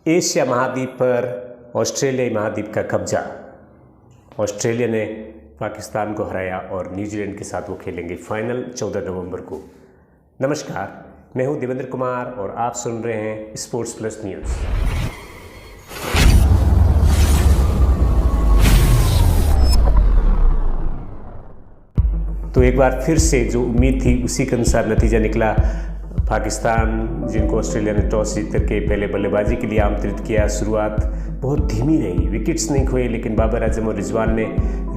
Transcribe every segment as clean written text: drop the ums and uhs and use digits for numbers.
Asia महाद्वीप पर ऑस्ट्रेलियाई महाद्वीप का कब्जा। ऑस्ट्रेलिया ने पाकिस्तान को हराया और न्यूजीलैंड के साथ वो खेलेंगे फाइनल 14 नवंबर को। नमस्कार, मैं हूं देवेंद्र कुमार और आप सुन रहे हैं स्पोर्ट्स प्लस न्यूज़। तो एक बार फिर से जो उम्मीद थी उसी के अनुसार नतीजा निकला। पाकिस्तान, जिनको ऑस्ट्रेलिया ने टॉस जीत करके पहले बल्लेबाजी के लिए आमंत्रित किया, शुरुआत बहुत धीमी रही, विकेट्स नहीं खोए, लेकिन बाबर आजम और रिजवान ने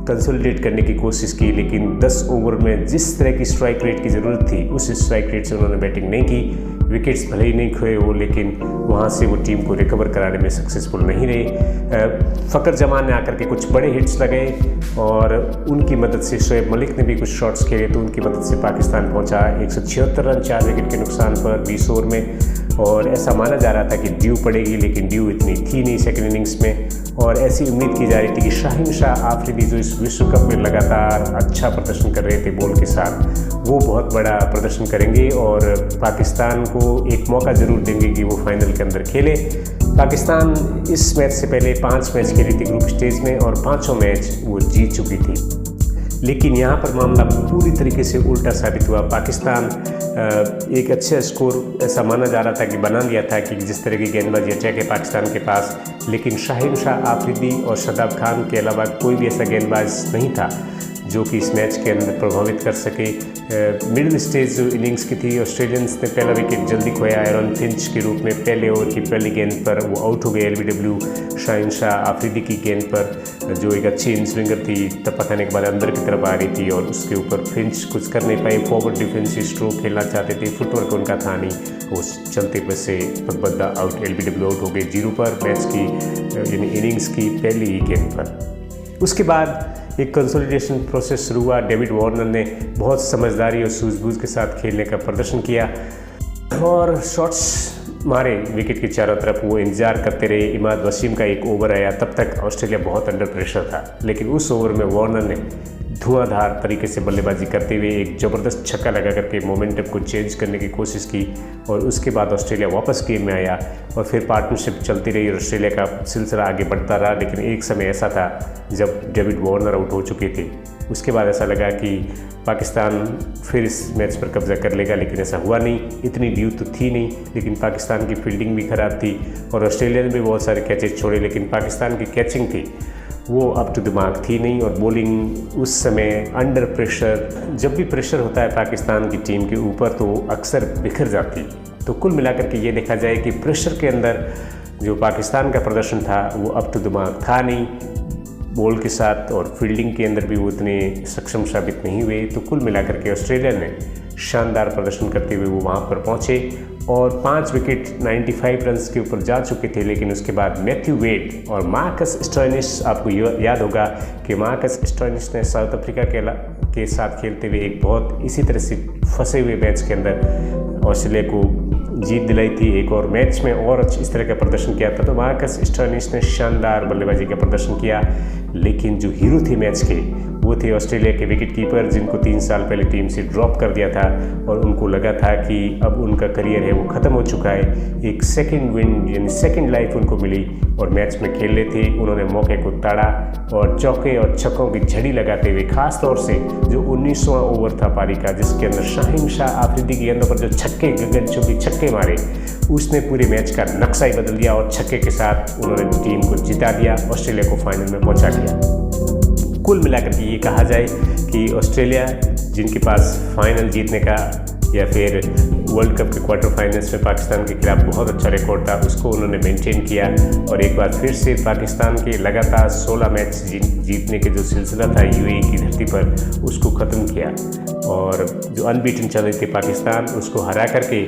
कंसोलिडेट करने की कोशिश की। लेकिन 10 ओवर में जिस तरह की स्ट्राइक रेट की ज़रूरत थी उस स्ट्राइक रेट से उन्होंने बैटिंग नहीं की। विकेट्स भले ही नहीं खोए वो, लेकिन वहाँ से वो टीम को रिकवर कराने में सक्सेसफुल नहीं रहे। फ़खर जमान ने आकर के कुछ बड़े हिट्स लगाए और उनकी मदद से शोएब मलिक ने भी कुछ शॉट्स खेले, तो उनकी मदद से पाकिस्तान पहुंचा 176 रन 4 विकेट के नुकसान पर 20 ओवर में। और ऐसा माना जा रहा था कि ड्यू पड़ेगी, लेकिन ड्यू इतनी थी नहीं सेकेंड इनिंग्स में। और ऐसी उम्मीद की जा रही थी कि शाहीन शाह आफरीदी, जो इस विश्व कप में लगातार अच्छा प्रदर्शन कर रहे थे बॉल के साथ, वो बहुत बड़ा प्रदर्शन करेंगे और पाकिस्तान को एक मौका ज़रूर देंगे कि वो फाइनल के अंदर खेले। पाकिस्तान इस मैच से पहले 5 मैच खेली थी ग्रुप स्टेज में और 5 मैच वो जीत चुकी थी। लेकिन यहाँ पर मामला पूरी तरीके से उल्टा साबित हुआ। पाकिस्तान एक अच्छा स्कोर ऐसा माना जा रहा था कि बना लिया था कि जिस तरह की गेंदबाजी अटैक है पाकिस्तान के पास, लेकिन शाहीन शाह आफरीदी और शादाब खान के अलावा कोई भी ऐसा गेंदबाज नहीं था जो कि इस मैच के अंदर प्रभावित कर सके। मिडिल स्टेज जो इनिंग्स की थी, ऑस्ट्रेलियंस ने पहला विकेट जल्दी खोया एरन फिंच के रूप में। पहले ओवर की पहली गेंद पर वो आउट हो गए एलबीडब्ल्यू शाहीन शाह आफरीदी की गेंद पर, जो एक अच्छी इन स्विंगर थी, टप्पा खाने के बाद अंदर की तरफ आ रही थी और उसके ऊपर फिंच कुछ कर नहीं पाए। फॉरवर्ड डिफेंसिव स्ट्रोक खेलना चाहते थे, फुटवर्क उनका था नहीं, वो चलते बसे पगबद्दा आउट, एलबीडब्ल्यू आउट हो गए 0 पर मैच की यानी इनिंग्स की पहली ही गेंद पर। उसके बाद एक कंसोलिडेशन प्रोसेस शुरू हुआ। डेविड वार्नर ने बहुत समझदारी और सूझबूझ के साथ खेलने का प्रदर्शन किया और शॉट्स मारे विकेट के चारों तरफ। वो इंतजार करते रहे। इमाद वसीम का एक ओवर आया, तब तक ऑस्ट्रेलिया बहुत अंडर प्रेशर था, लेकिन उस ओवर में वार्नर ने धुआंधार तरीके से बल्लेबाजी करते हुए एक ज़बरदस्त छक्का लगा करके मोमेंटम को चेंज करने की कोशिश की और उसके बाद ऑस्ट्रेलिया वापस गेम में आया और फिर पार्टनरशिप चलती रही और ऑस्ट्रेलिया का सिलसिला आगे बढ़ता रहा। लेकिन एक समय ऐसा था जब डेविड वार्नर आउट हो चुके थे, उसके बाद ऐसा लगा कि पाकिस्तान फिर इस मैच पर कब्जा कर लेगा, लेकिन ऐसा हुआ नहीं। इतनी ड्यू तो थी नहीं, लेकिन पाकिस्तान की फील्डिंग भी ख़राब थी और ऑस्ट्रेलिया ने भी बहुत सारे कैचेज छोड़े, लेकिन पाकिस्तान की कैचिंग थी वो अप टू द मार्क थी नहीं। और बॉलिंग उस समय अंडर प्रेशर, जब भी प्रेशर होता है पाकिस्तान की टीम के ऊपर तो अक्सर बिखर जाती। तो कुल मिलाकर के ये देखा जाए कि प्रेशर के अंदर जो पाकिस्तान का प्रदर्शन था वो अप टू द मार्क था नहीं, बॉल के साथ और फील्डिंग के अंदर भी वो उतने सक्षम साबित नहीं हुए। तो कुल मिलाकर के ऑस्ट्रेलिया ने शानदार प्रदर्शन करते हुए वो वहाँ पर पहुँचे और 5 विकेट 95 रन्स के ऊपर जा चुके थे। लेकिन उसके बाद मैथ्यू वेड और मार्कस स्टोइनिस, आपको याद होगा कि मार्कस स्टोइनिस ने साउथ अफ्रीका के साथ खेलते हुए एक बहुत इसी तरह से फंसे हुए मैच के अंदर ऑस्ट्रेलिया को जीत दिलाई थी। एक और मैच में और इस तरह का प्रदर्शन किया था। तो मार्कस स्टोइनिस ने शानदार बल्लेबाजी का प्रदर्शन किया, लेकिन जो हीरो थे मैच के वो थे ऑस्ट्रेलिया के विकेट कीपर, जिनको 3 साल पहले टीम से ड्रॉप कर दिया था और उनको लगा था कि अब उनका करियर है वो ख़त्म हो चुका है। एक सेकंड विंड यानी सेकंड लाइफ उनको मिली और मैच में खेल रहे थे। उन्होंने मौके को ताड़ा और चौके और छक्कों की झड़ी लगाते हुए, खास तौर से जो 19वां ओवर था पारी का, जिसके अंदर शाहीन शाह आफरीदी की गेंदों पर जो छक्के, गगनचुंबी छक्के मारे, उसने पूरे मैच का नक्शा ही बदल दिया और छक्के के साथ उन्होंने टीम को जिता दिया, ऑस्ट्रेलिया को फाइनल में पहुंचा दिया। कुल मिलाकर के ये कहा जाए कि ऑस्ट्रेलिया, जिनके पास फाइनल जीतने का या फिर वर्ल्ड कप के क्वार्टर फाइनल्स में पाकिस्तान के खिलाफ बहुत अच्छा रिकॉर्ड था, उसको उन्होंने मेंटेन किया और एक बार फिर से पाकिस्तान के लगातार 16 मैच जीतने के जो सिलसिला था यूएई की धरती पर, उसको ख़त्म किया और जो अनबीटन चल रही थी पाकिस्तान, उसको हरा करके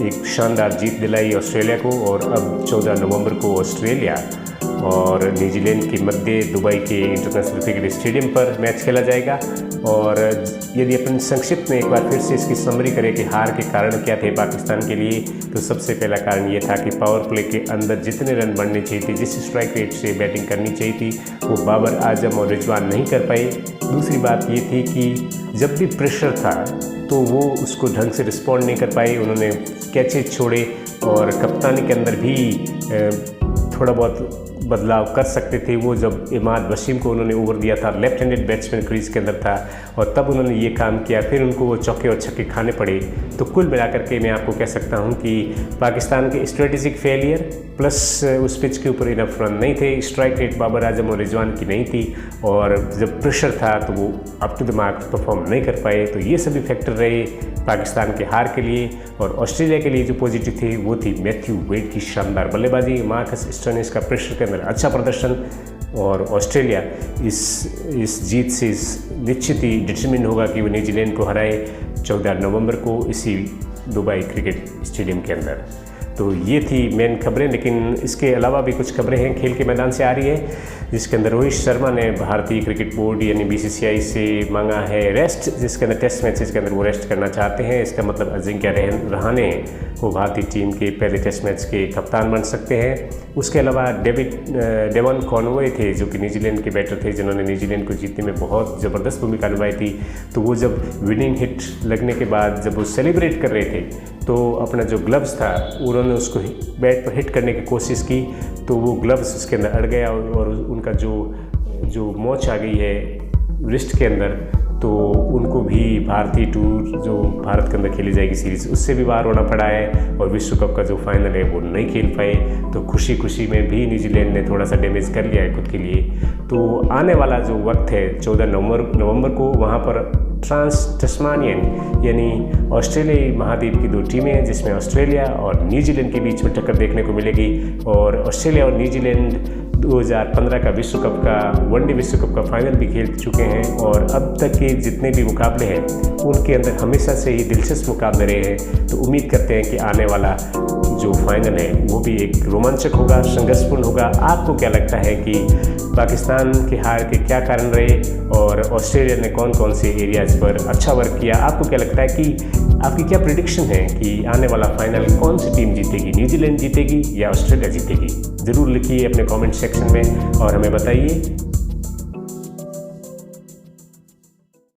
एक शानदार जीत दिलाई ऑस्ट्रेलिया को। और अब 14 नवंबर को ऑस्ट्रेलिया और न्यूजीलैंड के मध्य दुबई के इंटरनेशनल क्रिकेट स्टेडियम पर मैच खेला जाएगा। और यदि अपन संक्षिप्त में एक बार फिर से इसकी समरी करें कि हार के कारण क्या थे पाकिस्तान के लिए, तो सबसे पहला कारण ये था कि पावर प्ले के अंदर जितने रन बनने चाहिए थे, जिस स्ट्राइक रेट से बैटिंग करनी चाहिए थी, वो बाबर आजम और रिजवान नहीं कर पाए। दूसरी बात ये थी कि जब भी प्रेशर था तो वो उसको ढंग से रिस्पॉन्ड नहीं कर पाए, उन्होंने कैचेज छोड़े और कप्तानी के अंदर भी थोड़ा बहुत बदलाव कर सकते थे। वो जब इमाद वसीम को उन्होंने ओवर दिया था, लेफ्ट हैंडेड बैट्समैन क्रीज के अंदर था और तब उन्होंने ये काम किया, फिर उनको वो चौके और छक्के खाने पड़े। तो कुल मिलाकर के मैं आपको कह सकता हूँ कि पाकिस्तान के स्ट्रेटेजिक फेलियर प्लस उस पिच के ऊपर इनफ रन नहीं थे, स्ट्राइक रेट बाबर आजम और रिजवान की नहीं थी और जब प्रेशर था तो वो up to the mark perform नहीं कर पाए। तो ये सभी फैक्टर रहे पाकिस्तान के हार के लिए। और ऑस्ट्रेलिया के लिए जो पॉजिटिव थे वो थी मैथ्यू वेड की शानदार बल्लेबाजी, मार्कस स्टोइनिस का प्रेशर के अंदर अच्छा प्रदर्शन और ऑस्ट्रेलिया इस जीत से निश्चित ही डिटरमिन होगा कि वो न्यूजीलैंड को हराए 14 नवंबर को इसी दुबई क्रिकेट स्टेडियम के अंदर। तो ये थी मेन खबरें, लेकिन इसके अलावा भी कुछ खबरें हैं खेल के मैदान से आ रही है, जिसके अंदर रोहित शर्मा ने भारतीय क्रिकेट बोर्ड यानी BCCI से मांगा है रेस्ट, जिसके अंदर टेस्ट मैचेस के अंदर वो रेस्ट करना चाहते हैं। इसका मतलब अजिंक्य रहाणे वो भारतीय टीम के पहले टेस्ट मैच के कप्तान बन सकते हैं। उसके अलावा डेवन कॉनवे थे जो कि न्यूजीलैंड के बैटर थे, जिन्होंने न्यूजीलैंड को जीतने में बहुत ज़बरदस्त भूमिका निभाई थी। तो वो जब विनिंग हिट लगने के बाद जब वो सेलिब्रेट कर रहे थे तो अपना जो ग्लव्स था उन्होंने उसको बैट पर हिट करने की कोशिश की, तो वो ग्लव्स उसके अंदर अड़ गया और उनका जो मोच आ गई है रिस्ट के अंदर, तो उनको भी भारतीय टूर जो भारत के अंदर खेली जाएगी सीरीज़ उससे भी बाहर होना पड़ा है और विश्व कप का जो फाइनल है वो नहीं खेल पाए। तो खुशी खुशी में भी न्यूजीलैंड ने थोड़ा सा डैमेज कर लिया है खुद के लिए। तो आने वाला जो वक्त है 14 नवंबर को वहाँ पर ट्रांस टस्मानियन यानी ऑस्ट्रेलियाई महाद्वीप की 2 टीमें हैं, जिसमें ऑस्ट्रेलिया और न्यूजीलैंड के बीच में टक्कर देखने को मिलेगी। और ऑस्ट्रेलिया और न्यूजीलैंड 2015 का विश्व कप का वनडे विश्व कप का फाइनल भी खेल चुके हैं और अब तक के जितने भी मुकाबले हैं उनके अंदर हमेशा से ही दिलचस्प मुकाबले रहे हैं। तो उम्मीद करते हैं कि आने वाला जो फाइनल है वो भी एक रोमांचक होगा, संघर्षपूर्ण होगा। आपको क्या लगता है कि पाकिस्तान के हार के क्या कारण रहे और ऑस्ट्रेलिया ने कौन कौन से एरियाज़ पर अच्छा वर्क किया? आपको क्या लगता है कि आपकी क्या प्रेडिक्शन है कि आने वाला फाइनल कौन सी टीम जीतेगी, न्यूजीलैंड जीतेगी या ऑस्ट्रेलिया जीतेगी? ज़रूर लिखिए अपने कमेंट सेक्शन में और हमें बताइए।